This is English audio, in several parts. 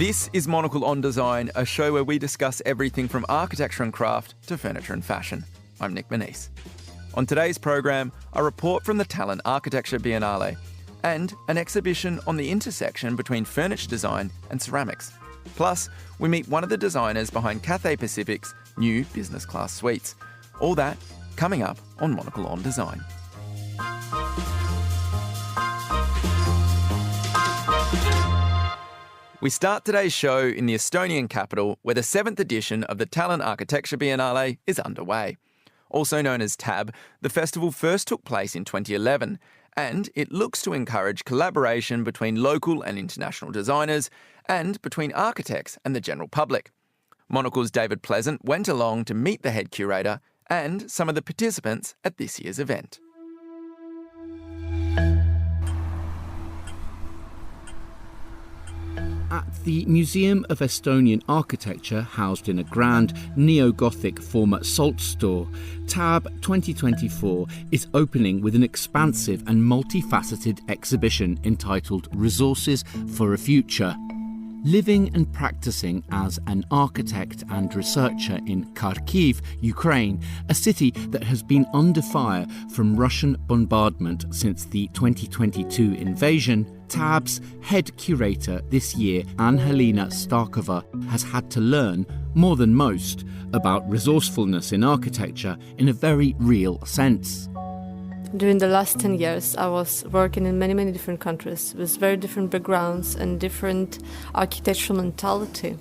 This is Monocle on Design, a show where we discuss everything from architecture and craft to furniture and fashion. I'm Nick Manise. On today's program, a report from the Tallinn Architecture Biennale and an exhibition on the intersection between furniture design and ceramics. Plus, we meet one of the designers behind Cathay Pacific's new business class suites. All that coming up on Monocle on Design. We start today's show in the Estonian capital, where the 7th edition of the Tallinn Architecture Biennale is underway. Also known as TAB, the festival first took place in 2011, and it looks to encourage collaboration between local and international designers and between architects and the general public. Monocle's David Pleasant went along to meet the head curator and some of the participants at this year's event. At the Museum of Estonian Architecture, housed in a grand neo-Gothic former salt store, TAB 2024 is opening with an expansive and multifaceted exhibition entitled Resources for a Future. Living and practicing as an architect and researcher in Kharkiv, Ukraine, a city that has been under fire from Russian bombardment since the 2022 invasion, TAB's head curator this year, Anna-Helena Starkova, has had to learn, more than most, about resourcefulness in architecture in a very real sense. During the last 10 years, I was working in many different countries with very different backgrounds and different architectural mentality.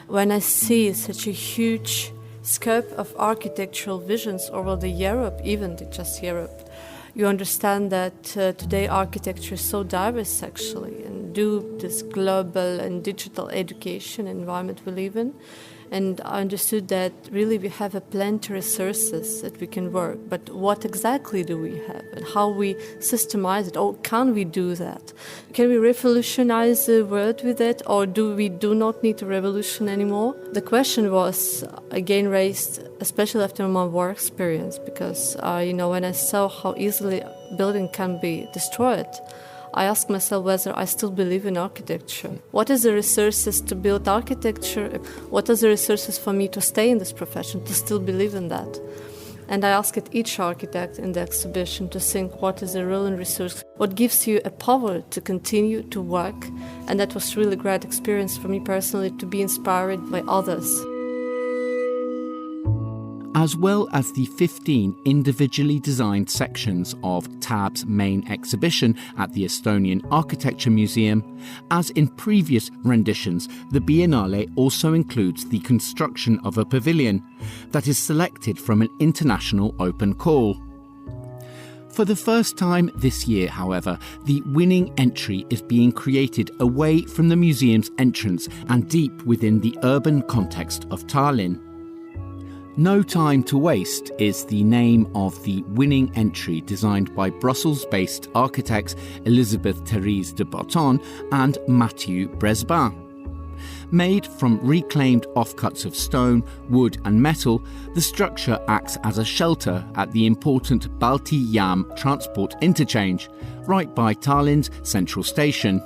When I see such a huge scope of architectural visions over the Europe, even just Europe, you understand that today architecture is so diverse actually, and due to this global and digital education environment we live in. And I understood that really we have plenty of resources that we can work, but what exactly do we have and how we systemize it, or can we do that? Can we revolutionize the world with it, or do not need a revolution anymore? The question was again raised, especially after my work experience, because when I saw how easily a building can be destroyed, I asked myself whether I still believe in architecture. What is the resources to build architecture? What are the resources for me to stay in this profession, to still believe in that? And I asked each architect in the exhibition to think what is the real resource, what gives you a power to continue to work. And that was really a great experience for me personally, to be inspired by others. As well as the 15 individually designed sections of TAB's main exhibition at the Estonian Architecture Museum, as in previous renditions, the Biennale also includes the construction of a pavilion that is selected from an international open call. For the first time this year, however, the winning entry is being created away from the museum's entrance and deep within the urban context of Tallinn. No Time to Waste is the name of the winning entry, designed by Brussels-based architects Elisabeth Therese de Botton and Mathieu Bresbin. Made from reclaimed offcuts of stone, wood and metal, the structure acts as a shelter at the important Balti Jaam transport interchange, right by Tallinn's central station.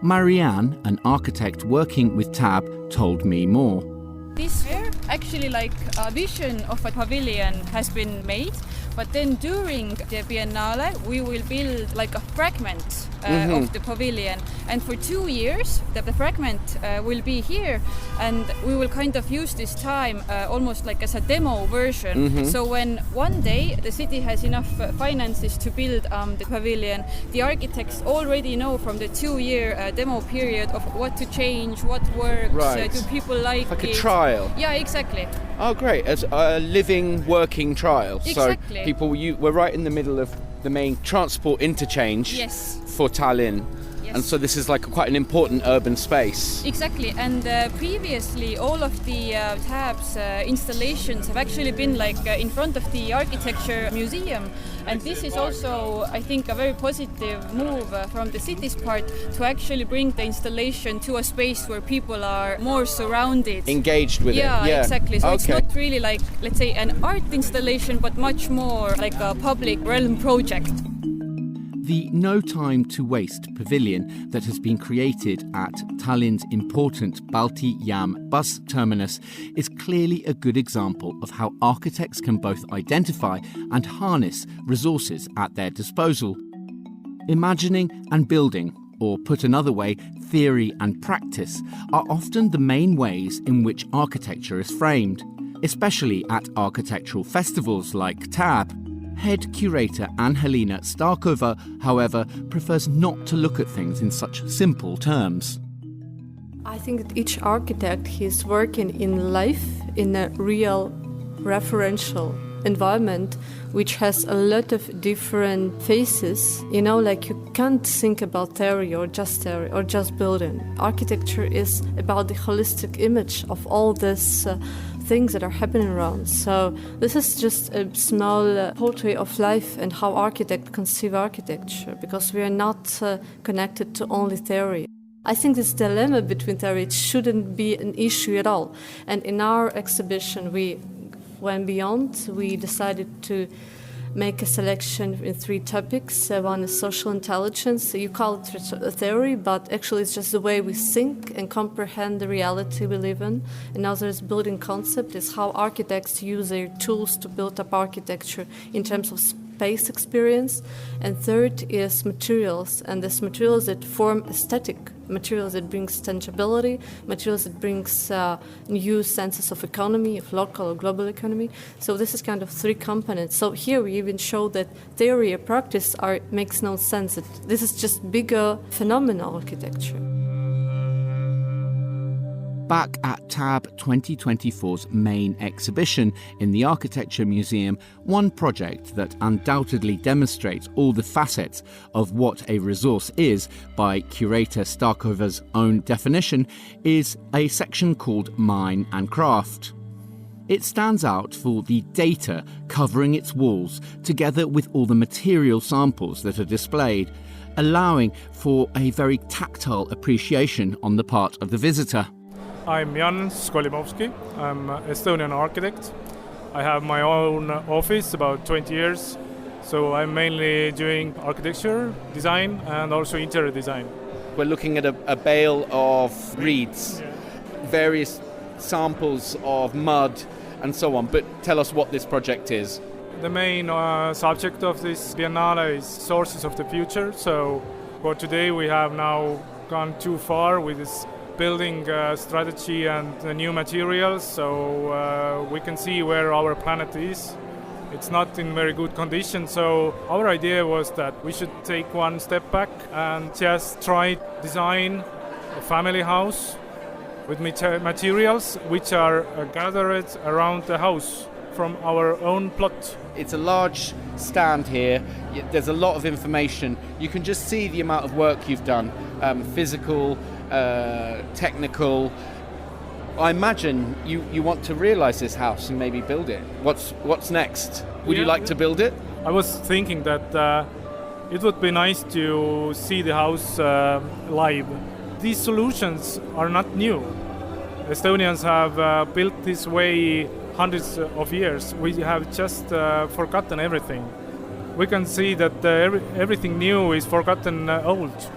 Marianne, an architect working with TAB, told me more. This year, actually, a vision of a pavilion has been made, but then during the Biennale, we will build a fragment of the pavilion. And for 2 years, the fragment will be here, and we will kind of use this time almost as a demo version. So when one day the city has enough finances to build the pavilion, the architects already know from the 2-year demo period of what to change, what works, right. Do people like a it. Trial. Yeah, exactly. Oh, great. As a living, working trial. Exactly. So we're right in the middle of the main transport interchange. Yes. For Tallinn. Yes. And so this is quite an important urban space. Exactly, and previously all of the TAB's installations have actually been in front of the Architecture Museum, and this is also, I think, a very positive move from the city's part to actually bring the installation to a space where people are more surrounded. Engaged with it. Yeah, exactly. So okay. It's not really let's say, an art installation, but much more like a public realm project. The No Time to Waste pavilion that has been created at Tallinn's important Balti Jam bus terminus is clearly a good example of how architects can both identify and harness resources at their disposal. Imagining and building, or put another way, theory and practice, are often the main ways in which architecture is framed, especially at architectural festivals like TAB. Head curator Angelina Starkova, however, prefers not to look at things in such simple terms. I think that each architect is working in life in a real referential environment which has a lot of different phases. You know, like you can't think about theory or just building. Architecture is about the holistic image of all these things that are happening around. So this is just a small portrait of life and how architects conceive architecture, because we are not connected to only theory. I think this dilemma between theory, it shouldn't be an issue at all. And in our exhibition, we went beyond. We decided to make a selection in 3 topics. One is social intelligence. You call it a theory, but actually it's just the way we think and comprehend the reality we live in. Another is building concept, is how architects use their tools to build up architecture in terms of space experience. And third is materials, and these materials that form aesthetic, materials that brings tangibility, materials that brings new senses of economy, of local or global economy. So this is kind of 3 components. So here we even show that theory and practice makes no sense. This is just bigger phenomenal architecture. Back at TAB 2024's main exhibition in the Architecture Museum, one project that undoubtedly demonstrates all the facets of what a resource is, by curator Starkova's own definition, is a section called Mine and Craft. It stands out for the data covering its walls, together with all the material samples that are displayed, allowing for a very tactile appreciation on the part of the visitor. I'm Jan Skolimovski. I'm an Estonian architect. I have my own office about 20 years, so I'm mainly doing architecture, design, and also interior design. We're looking at a bale of reeds, various samples of mud and so on, but tell us what this project is. The main subject of this Biennale is sources of the future, so for today we have now gone too far with this building strategy and the new materials, so we can see where our planet is. It's not in very good condition, so our idea was that we should take one step back and just try design a family house with materials which are gathered around the house from our own plot. It's a large stand here. There's a lot of information. You can just see the amount of work you've done, physical, technical. I imagine you want to realize this house and maybe build it. What's next? Would you like to build it? I was thinking that it would be nice to see the house live. These solutions are not new. Estonians have built this way hundreds of years. We have just forgotten everything. We can see that everything new is forgotten old,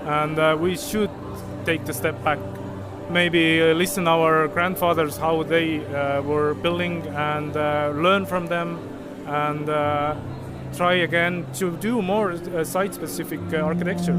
and we should take the step back. Maybe listen our grandfathers how they were building and learn from them, and try again to do more site-specific architecture.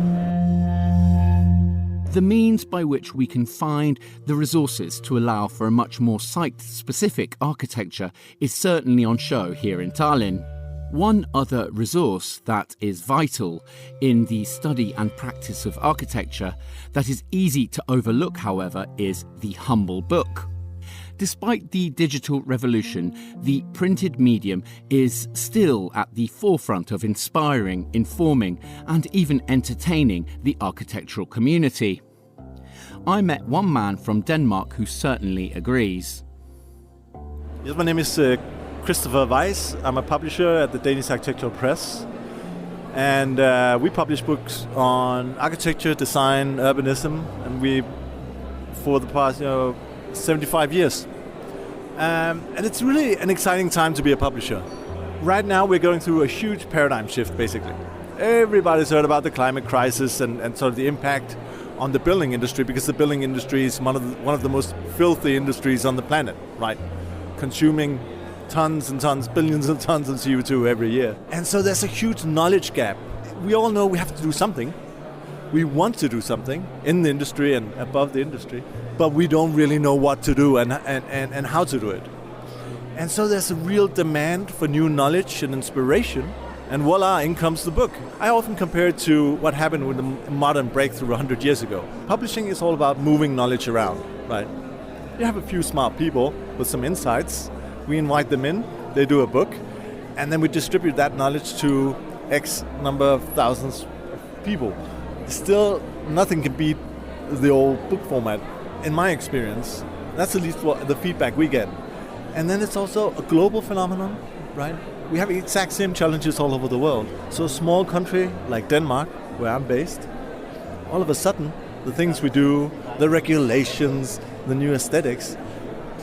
The means by which we can find the resources to allow for a much more site-specific architecture is certainly on show here in Tallinn. One other resource that is vital in the study and practice of architecture that is easy to overlook, however, is the humble book. Despite the digital revolution, the printed medium is still at the forefront of inspiring, informing, and even entertaining the architectural community. I met one man from Denmark who certainly agrees. Yes, my name is Christopher Weiss. I'm a publisher at the Danish Architectural Press, and we publish books on architecture, design, urbanism, and we, for the past 75 years. And it's really an exciting time to be a publisher. Right now we're going through a huge paradigm shift, basically. Everybody's heard about the climate crisis and sort of the impact on the building industry, because the building industry is one of the most filthy industries on the planet, right? Consuming tons and tons, billions of tons of CO2 every year. And so there's a huge knowledge gap. We all know we have to do something. We want to do something in the industry and above the industry, but we don't really know what to do and how to do it. And so there's a real demand for new knowledge and inspiration, and voila, in comes the book. I often compare it to what happened with the modern breakthrough 100 years ago. Publishing is all about moving knowledge around, right? You have a few smart people with some insights. We invite them in, they do a book, and then we distribute that knowledge to X number of thousands of people. Still, nothing can beat the old book format, in my experience. That's at least what the feedback we get. And then it's also a global phenomenon, right? We have the exact same challenges all over the world. So a small country like Denmark, where I'm based, all of a sudden, the things we do, the regulations, the new aesthetics,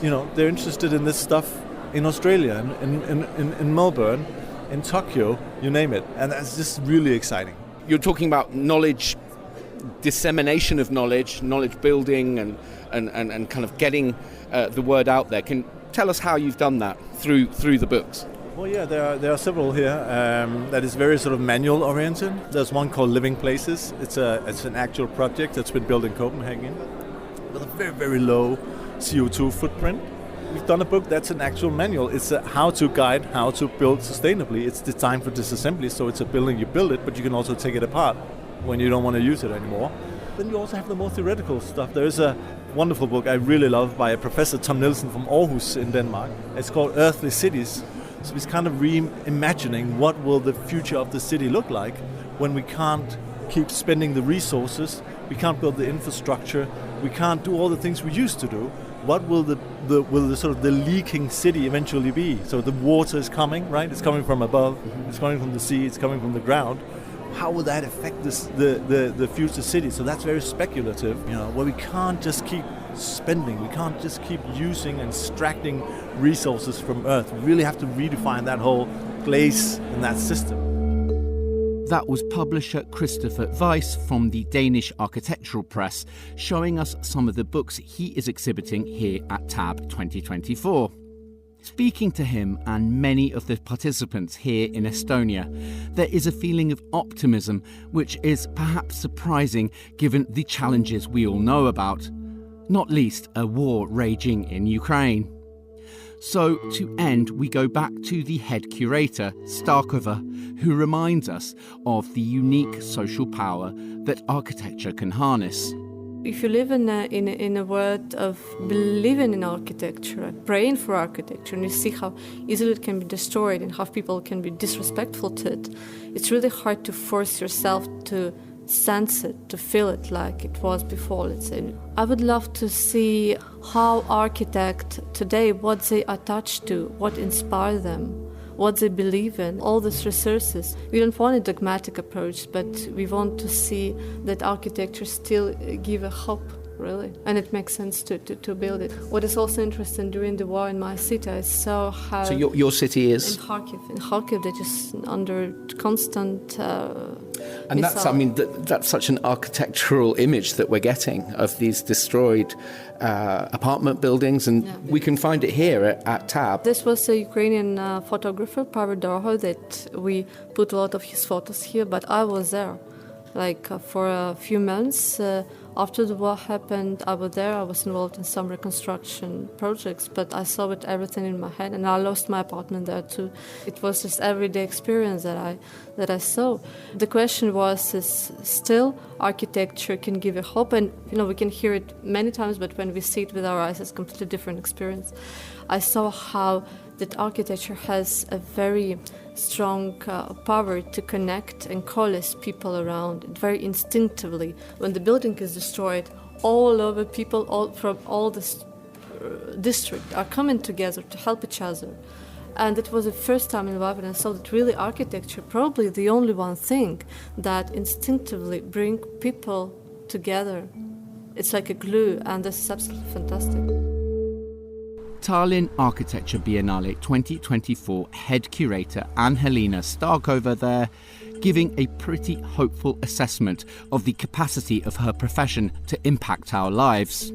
they're interested in this stuff in Australia, in Melbourne, in Tokyo, you name it. And that's just really exciting. You're talking about knowledge, dissemination of knowledge building and kind of getting the word out there. Can tell us how you've done that through the books. Well, yeah, there are several here that is very sort of manual oriented. There's one called Living Places. It's an actual project that's been built in Copenhagen with a very, very low CO2 footprint. We've done a book that's an actual manual. It's a how-to guide, how to build sustainably. It's designed for disassembly, so it's a building, you build it, but you can also take it apart when you don't want to use it anymore. Then you also have the more theoretical stuff. There is a wonderful book I really love by a Professor Tom Nielsen from Aarhus in Denmark. It's called Earthly Cities. So he's kind of reimagining what will the future of the city look like when we can't keep spending the resources, we can't build the infrastructure, we can't do all the things we used to do. What will the sort of the leaking city eventually be? So the water is coming, right? It's coming from above, it's coming from the sea, it's coming from the ground. How will that affect the future city? So that's very speculative, where we can't just keep spending, we can't just keep using and extracting resources from Earth. We really have to redefine that whole place and that system. That was publisher Christopher Weiss from the Danish Architectural Press, showing us some of the books he is exhibiting here at TAB 2024. Speaking to him and many of the participants here in Estonia, there is a feeling of optimism which is perhaps surprising given the challenges we all know about, not least a war raging in Ukraine. So, to end, we go back to the head curator, Starkova, who reminds us of the unique social power that architecture can harness. If you live in a world of believing in architecture, praying for architecture, and you see how easily it can be destroyed and how people can be disrespectful to it, it's really hard to force yourself to sense it, to feel it like it was before, let's say. I would love to see how architects today, what they attach to, what inspires them, what they believe in, all these resources. We don't want a dogmatic approach, but we want to see that architecture still give a hope, really. And it makes sense to build it. What is also interesting, during the war in my city, I saw how... So your city is? In Kharkiv, they're just under constant and that's such an architectural image that we're getting of these destroyed apartment buildings, and we can find it here at TAB. This was a Ukrainian photographer, Pavel Doroho, that we put a lot of his photos here, but I was there. For a few months after the war happened, I was there. I was involved in some reconstruction projects, but I saw it everything in my head, and I lost my apartment there too. It was just everyday experience that I saw. The question was, is still architecture can give a hope, and we can hear it many times, but when we see it with our eyes, it's a completely different experience. I saw how that architecture has a very strong power to connect and coalesce people around it very instinctively. When the building is destroyed, all over people from all the district are coming together to help each other. And it was the first time in life when I saw that really architecture, probably the only one thing that instinctively bring people together. It's like a glue, and this is absolutely fantastic. Tallinn Architecture Biennale 2024 head curator Angelina Starkova there, giving a pretty hopeful assessment of the capacity of her profession to impact our lives.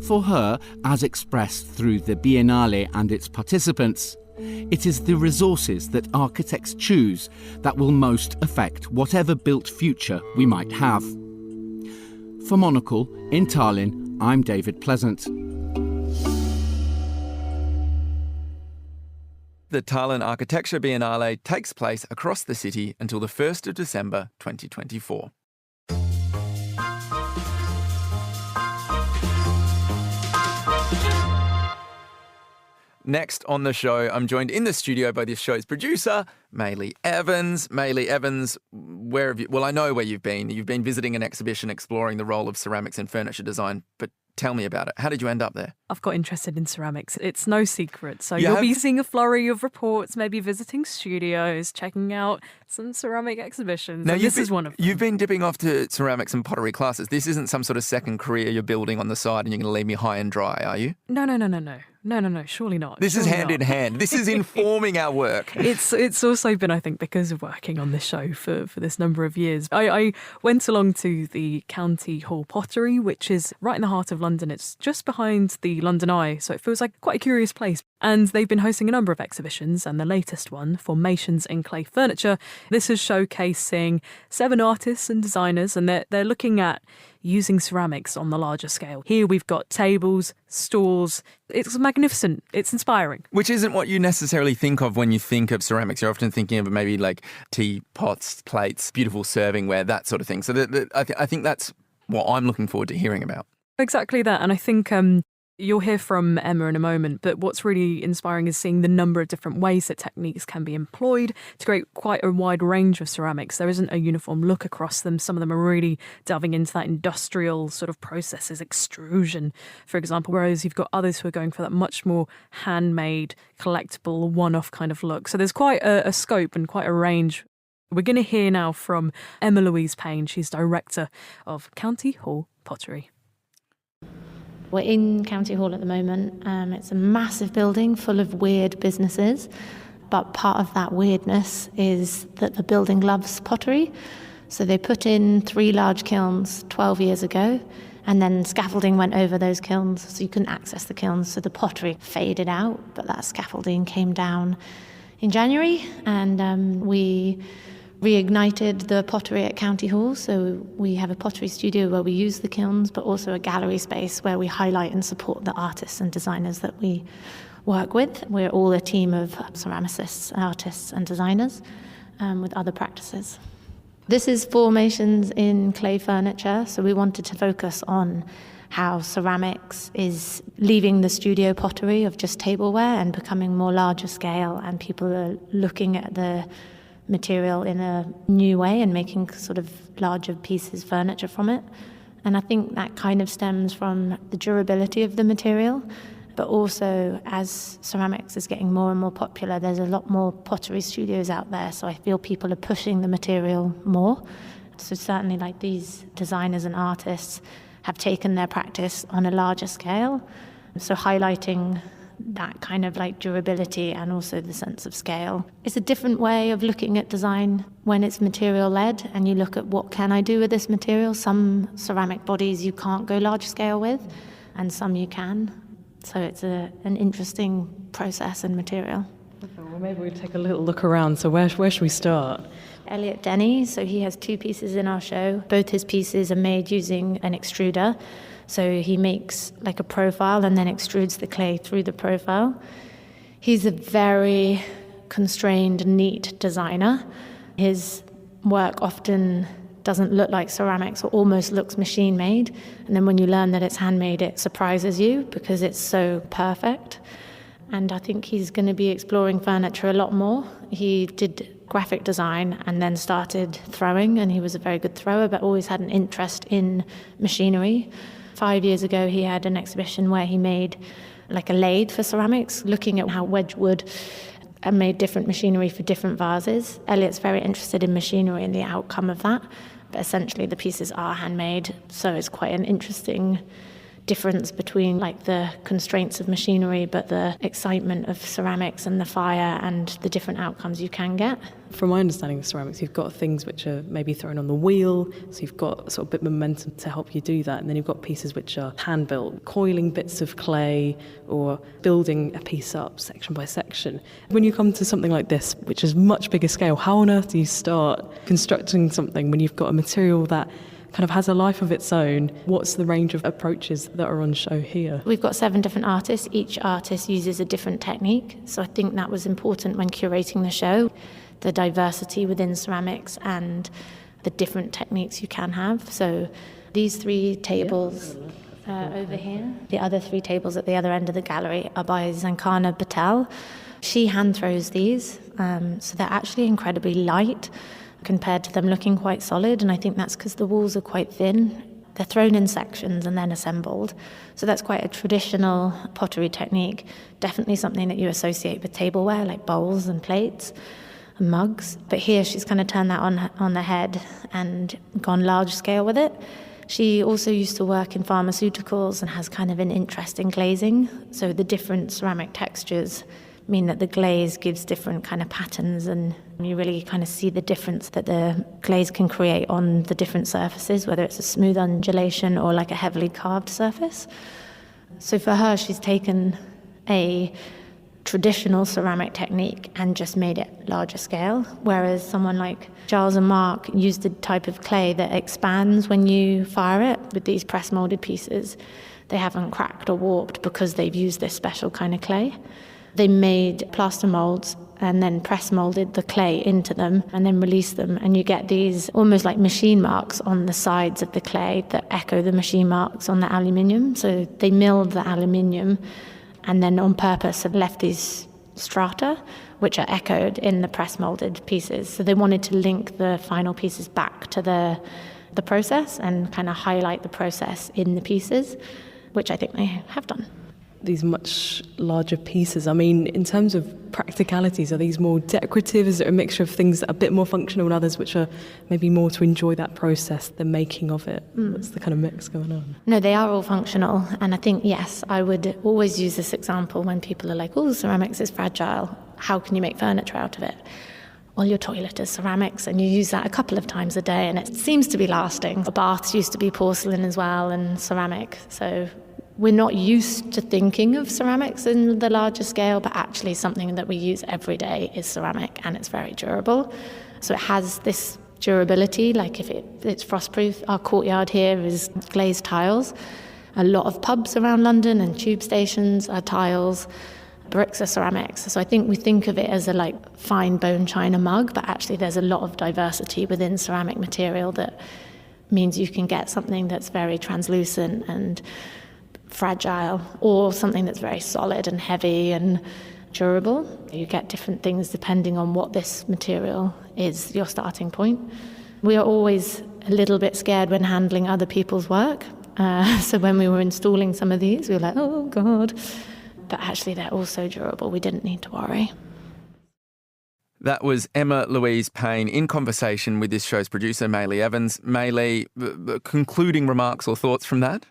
For her, as expressed through the Biennale and its participants, it is the resources that architects choose that will most affect whatever built future we might have. For Monocle, in Tallinn, I'm David Pleasant. The Tallinn Architecture Biennale takes place across the city until the 1st of December 2024. Next on the show, I'm joined in the studio by this show's producer, Maylee Evans. Maylee Evans, where have you... Well, I know where you've been. You've been visiting an exhibition exploring the role of ceramics in furniture design, but tell me about it. How did you end up there? I've got interested in ceramics. It's no secret. So you'll be seeing a flurry of reports, maybe visiting studios, checking out some ceramic exhibitions. Now, this is one of them. You've been dipping off to ceramics and pottery classes. This isn't some sort of second career you're building on the side and you're going to leave me high and dry, are you? No, surely not. This is hand in hand. This is informing our work. It's also been, I think, because of working on this show for this number of years. I went along to the County Hall Pottery, which is right in the heart of London. It's just behind the London Eye, so it feels like quite a curious place. And they've been hosting a number of exhibitions, and the latest one, Formations in Clay Furniture, this is showcasing 7 artists and designers, and they're looking at using ceramics on the larger scale. Here we've got tables, stools. It's magnificent. It's inspiring. Which isn't what you necessarily think of when you think of ceramics. You're often thinking of maybe like teapots, plates, beautiful servingware, that sort of thing. So I think that's what I'm looking forward to hearing about. Exactly that. And I think you'll hear from Emma in a moment, but what's really inspiring is seeing the number of different ways that techniques can be employed to create quite a wide range of ceramics. There isn't a uniform look across them. Some of them are really delving into that industrial sort of processes, extrusion, for example, whereas you've got others who are going for that much more handmade, collectible, one-off kind of look. So there's quite a scope and quite a range. We're going to hear now from Emma Louise Payne. She's director of County Hall Pottery. We're in County Hall at the moment. It's a massive building full of weird businesses, but part of that weirdness is that the building loves pottery. So they put in 3 large kilns 12 years ago, and then scaffolding went over those kilns, so you couldn't access the kilns, so the pottery faded out, but that scaffolding came down in January, and we reignited the pottery at County Hall. So we have a pottery studio where we use the kilns, but also a gallery space where we highlight and support the artists and designers that we work with. We're all a team of ceramicists, artists and designers with other practices. This is Formations in Clay Furniture. So we wanted to focus on how ceramics is leaving the studio pottery of just tableware and becoming more larger scale, and people are looking at the material in a new way and making sort of larger pieces furniture from it. And I think that kind of stems from the durability of the material, but also as ceramics is getting more and more popular, there's a lot more pottery studios out there, so I feel people are pushing the material more. So certainly like these designers and artists have taken their practice on a larger scale, so highlighting that kind of like durability and also the sense of scale. It's a different way of looking at design when it's material led and you look at what can I do with this material. Some ceramic bodies you can't go large scale with and some you can. So it's an interesting process and material. Well, maybe we'll take a little look around. So where should we start? Elliot Denny, so he has 2 pieces in our show. Both his pieces are made using an extruder. So he makes like a profile and then extrudes the clay through the profile. He's a very constrained, neat designer. His work often doesn't look like ceramics or almost looks machine-made. And then when you learn that it's handmade, it surprises you because it's so perfect. And I think he's going to be exploring furniture a lot more. He did graphic design and then started throwing, and he was a very good thrower, but always had an interest in machinery. 5 years ago, he had an exhibition where he made like a lathe for ceramics, looking at how Wedgwood and made different machinery for different vases. Elliot's very interested in machinery and the outcome of that, but essentially the pieces are handmade, so it's quite an interesting difference between like the constraints of machinery, but the excitement of ceramics and the fire and the different outcomes you can get. From my understanding of ceramics, you've got things which are maybe thrown on the wheel, so you've got sort of a bit of momentum to help you do that, and then you've got pieces which are hand-built, coiling bits of clay or building a piece up section by section. When you come to something like this, which is much bigger scale, how on earth do you start constructing something when you've got a material that kind of has a life of its own? What's the range of approaches that are on show here? We've got 7 different artists. Each artist uses a different technique. So I think that was important when curating the show, the diversity within ceramics and the different techniques you can have. So these 3 tables over here, the other 3 tables at the other end of the gallery are by Zankana Patel. She hand throws these, so they're actually incredibly light compared to them looking quite solid, and I think that's because the walls are quite thin. They're thrown in sections and then assembled. So that's quite a traditional pottery technique, definitely something that you associate with tableware, like bowls and plates and mugs. But here she's kind of turned that on the head and gone large scale with it. She also used to work in pharmaceuticals and has kind of an interest in glazing. So the different ceramic textures mean that the glaze gives different kind of patterns, and you really kind of see the difference that the glaze can create on the different surfaces, whether it's a smooth undulation or like a heavily carved surface. So for her, she's taken a traditional ceramic technique and just made it larger scale, whereas someone like Giles and Mark used a type of clay that expands when you fire it. With these press molded pieces, they haven't cracked or warped because they've used this special kind of clay. They made plaster molds and then press molded the clay into them and then released them, and you get these almost like machine marks on the sides of the clay that echo the machine marks on the aluminium. So they milled the aluminium and then on purpose have left these strata which are echoed in the press molded pieces. So they wanted to link the final pieces back to the process and kind of highlight the process in the pieces, which I think they have done. These much larger pieces, I mean, in terms of practicalities, are these more decorative? Is it a mixture of things that are a bit more functional and others which are maybe more to enjoy that process, the making of it? What's the kind of mix going on? No, they are all functional. And I think, yes, I would always use this example when people are like, oh, ceramics is fragile. How can you make furniture out of it? Well, your toilet is ceramics and you use that a couple of times a day and it seems to be lasting. The baths used to be porcelain as well and ceramic. So we're not used to thinking of ceramics in the larger scale, but actually something that we use every day is ceramic and it's very durable. So it has this durability, like if it's frostproof. Our courtyard here is glazed tiles. A lot of pubs around London and tube stations are tiles. Bricks are ceramics. So I think we think of it as a like fine bone china mug, but actually there's a lot of diversity within ceramic material that means you can get something that's very translucent and fragile, or something that's very solid and heavy and durable. You get different things depending on what this material is your starting point. We are always a little bit scared when handling other people's work. So when we were installing some of these, we were like, oh God. But actually they're also durable. We didn't need to worry. That was Emma Louise Payne in conversation with this show's producer, Maylee Evans. Maylee, concluding remarks or thoughts from that?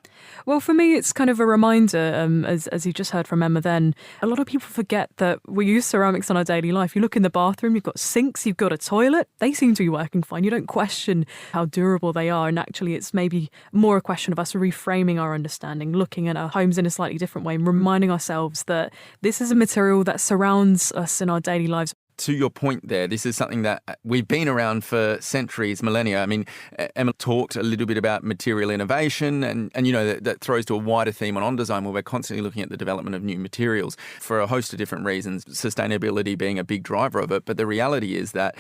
Well, for me, it's kind of a reminder, as you just heard from Emma then, a lot of people forget that we use ceramics in our daily life. You look in the bathroom, you've got sinks, you've got a toilet. They seem to be working fine. You don't question how durable they are. And actually, it's maybe more a question of us reframing our understanding, looking at our homes in a slightly different way and reminding ourselves that this is a material that surrounds us in our daily lives. To your point there, this is something that we've been around for centuries, millennia. I mean, Emma talked a little bit about material innovation and you know, that throws to a wider theme on design where we're constantly looking at the development of new materials for a host of different reasons, sustainability being a big driver of it. But the reality is that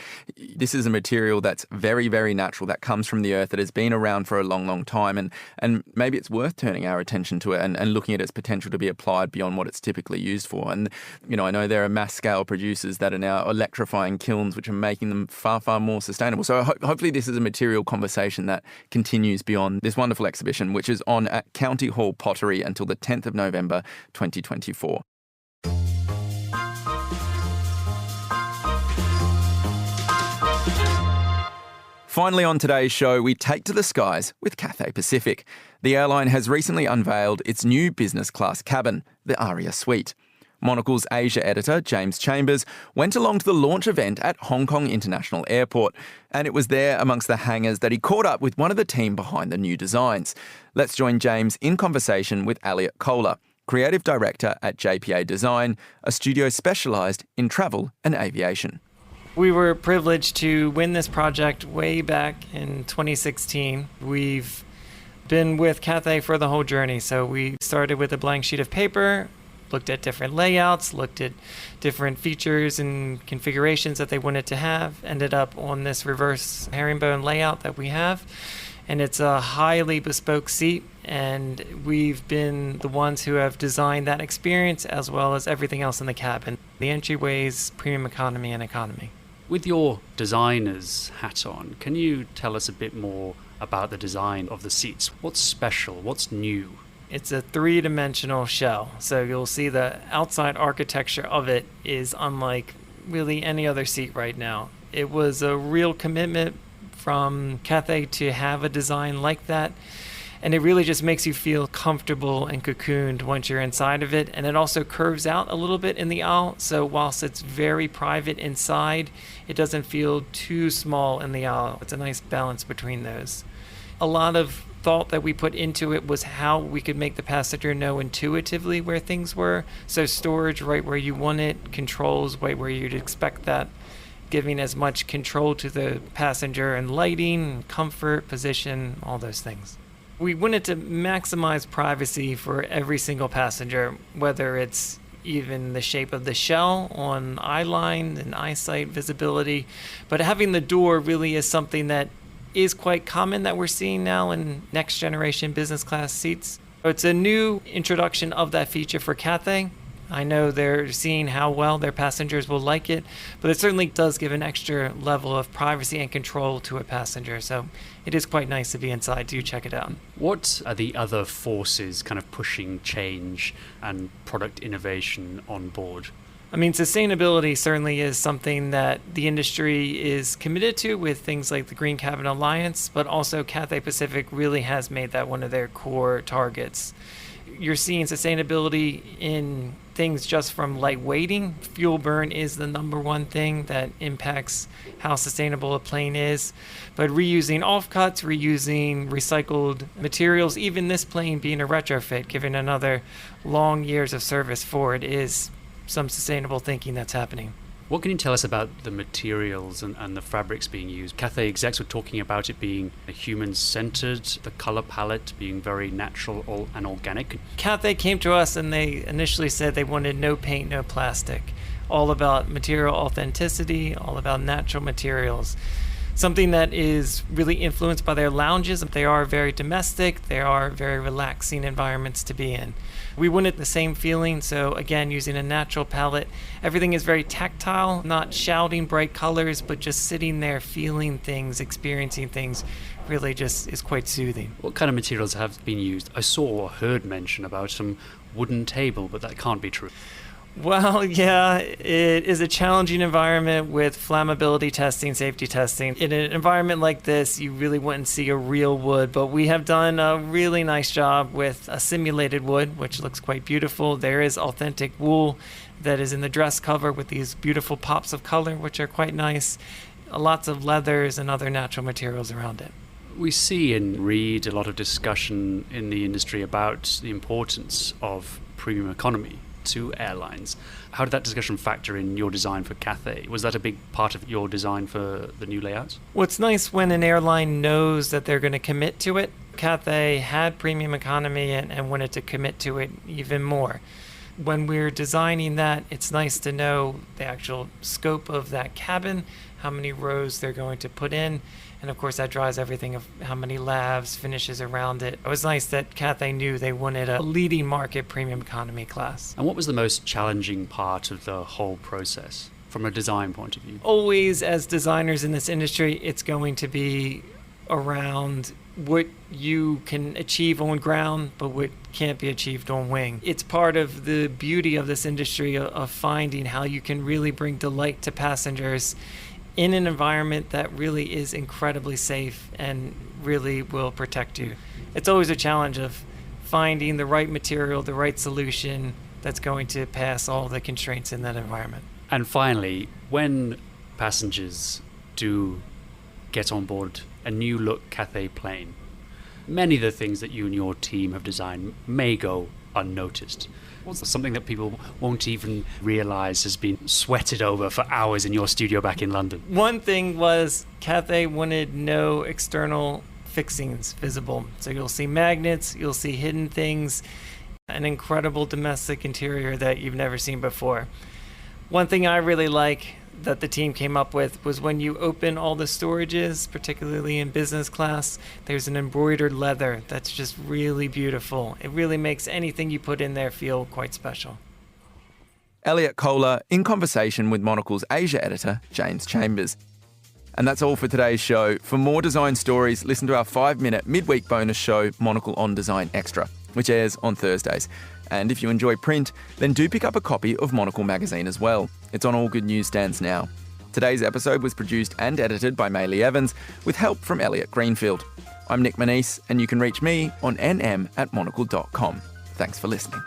this is a material that's very, very natural, that comes from the earth, that has been around for a long, long time. And maybe it's worth turning our attention to it and looking at its potential to be applied beyond what it's typically used for. And, you know, I know there are mass scale producers that are now electrifying kilns which are making them far, far more sustainable. So hopefully this is a material conversation that continues beyond this wonderful exhibition, which is on at County Hall Pottery until the 10th of November 2024. Finally on today's show, we take to the skies with Cathay Pacific. The airline has recently unveiled its new business class cabin, the Aria Suite. Monocle's Asia editor, James Chambers, went along to the launch event at Hong Kong International Airport, and it was there amongst the hangars that he caught up with one of the team behind the new designs. Let's join James in conversation with Elliot Kohler, Creative Director at JPA Design, a studio specialised in travel and aviation. We were privileged to win this project way back in 2016. We've been with Cathay for the whole journey. So we started with a blank sheet of paper, looked at different layouts, looked at different features and configurations that they wanted to have, ended up on this reverse herringbone layout that we have. And it's a highly bespoke seat, and we've been the ones who have designed that experience as well as everything else in the cabin. The entryways, premium economy and economy. With your designer's hat on, can you tell us a bit more about the design of the seats? What's special? What's new? It's a three-dimensional shell, so you'll see the outside architecture of it is unlike really any other seat right now. It was a real commitment from Cathay to have a design like that, and it really just makes you feel comfortable and cocooned once you're inside of it. And it also curves out a little bit in the aisle, so whilst it's very private inside, it doesn't feel too small in the aisle. It's a nice balance between those. A lot of thought that we put into it was how we could make the passenger know intuitively where things were. So storage right where you want it, controls right where you'd expect that, giving as much control to the passenger and lighting, comfort, position, all those things. We wanted to maximize privacy for every single passenger, whether it's even the shape of the shell on eye line and eyesight visibility. But having the door really is something that is quite common that we're seeing now in next generation business class seats. It's a new introduction of that feature for Cathay. I know they're seeing how well their passengers will like it, but it certainly does give an extra level of privacy and control to a passenger. So it is quite nice to be inside. Do check it out. What are the other forces kind of pushing change and product innovation on board? I mean, sustainability certainly is something that the industry is committed to with things like the Green Cabin Alliance, but also Cathay Pacific really has made that one of their core targets. You're seeing sustainability in things just from light weighting. Fuel burn is the number one thing that impacts how sustainable a plane is. But reusing offcuts, reusing recycled materials, even this plane being a retrofit, giving another long years of service for it, is some sustainable thinking that's happening. What can you tell us about the materials and the fabrics being used? Cathay execs were talking about it being human-centered, the color palette being very natural and organic. Cathay came to us and they initially said they wanted no paint, no plastic. All about material authenticity, all about natural materials. Something that is really influenced by their lounges. They are very domestic. They are very relaxing environments to be in. We wanted the same feeling, so again, using a natural palette. Everything is very tactile, not shouting bright colors, but just sitting there, feeling things, experiencing things, really just is quite soothing. What kind of materials have been used? I saw or heard mention about some wooden table, but that can't be true. Well, yeah, it is a challenging environment with flammability testing, safety testing. In an environment like this, you really wouldn't see a real wood, but we have done a really nice job with a simulated wood, which looks quite beautiful. There is authentic wool that is in the dress cover with these beautiful pops of color, which are quite nice. Lots of leathers and other natural materials around it. We see and read a lot of discussion in the industry about the importance of premium economy to airlines. How did that discussion factor in your design for Cathay? Was that a big part of your design for the new layouts? What's nice when an airline knows that they're going to commit to it. Cathay had premium economy and wanted to commit to it even more. When we're designing that, it's nice to know the actual scope of that cabin, how many rows they're going to put in, and of course that drives everything of how many lavs, finishes around it. It was nice that Cathay knew they wanted a leading market premium economy class. And what was the most challenging part of the whole process from a design point of view? Always, as designers in this industry, it's going to be around what you can achieve on ground, but what can't be achieved on wing. It's part of the beauty of this industry of finding how you can really bring delight to passengers in an environment that really is incredibly safe and really will protect you. It's always a challenge of finding the right material, the right solution that's going to pass all the constraints in that environment. And finally, when passengers do get on board a new look Cathay plane, many of the things that you and your team have designed may go unnoticed. What's something that people won't even realize has been sweated over for hours in your studio back in London? One thing was Cathay wanted no external fixings visible. So you'll see magnets, you'll see hidden things, an incredible domestic interior that you've never seen before. One thing I really like that the team came up with was when you open all the storages, particularly in business class, there's an embroidered leather that's just really beautiful. It really makes anything you put in there feel quite special. Elliot Kohler in conversation with Monocle's Asia editor, James Chambers. And that's all for today's show. For more design stories, listen to our 5-minute midweek bonus show, Monocle on Design Extra, which airs on Thursdays. And if you enjoy print, then do pick up a copy of Monocle magazine as well. It's on all good newsstands now. Today's episode was produced and edited by Maylee Evans, with help from Elliot Greenfield. I'm Nick Manise, and you can reach me on nm@monocle.com. Thanks for listening.